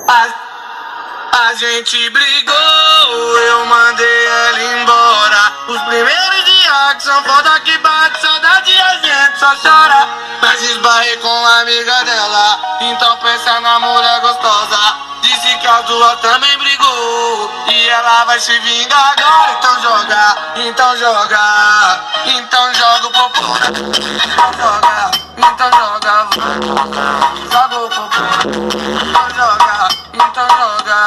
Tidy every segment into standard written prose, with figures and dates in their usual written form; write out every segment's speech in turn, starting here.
A gente brigou, eu mandei ela embora. Os primeiros dias que são foda que bate saudade, a gente só chora. Mas esbarrei com a amiga dela, então pensa na mulher gostosa. Disse que a tua também brigou e ela vai se vingar agora. Então joga, então joga, então joga o popô. Então joga, então joga, joga o popô. Então joga, então joga,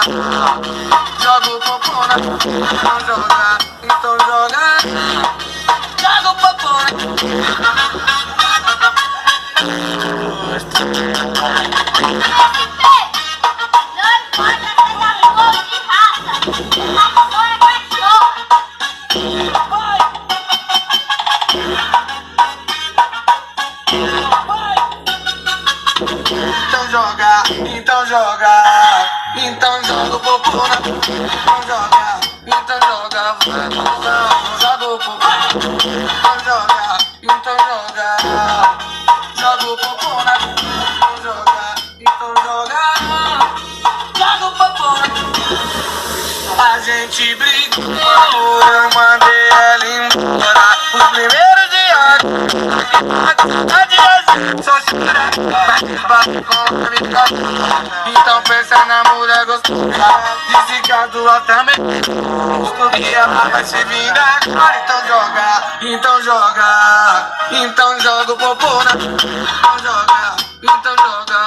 joga o popô. Então joga, então joga, joga o popô. Então joga, então joga, então joga o popô na. Então joga, então joga, joga o popô. Então joga, então joga, joga o popô na. Então joga, então joga, joga o popô na. A gente brigou, eu mandei ela embora. Os primeiros dias só chora, então pensa na mulher gostosa. Disse que a tua também e ela vai se vingar agora. Então joga, então joga, então joga o popô na. Então joga, então joga,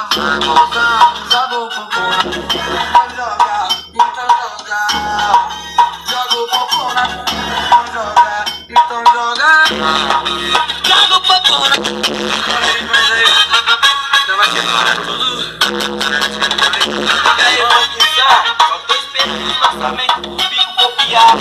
joga o popô na. Então joga, então joga, joga o popô na. Então joga, então joga, joga o popô na. E aí, vou pensar, só tô esperando o lançamento do bico copiar.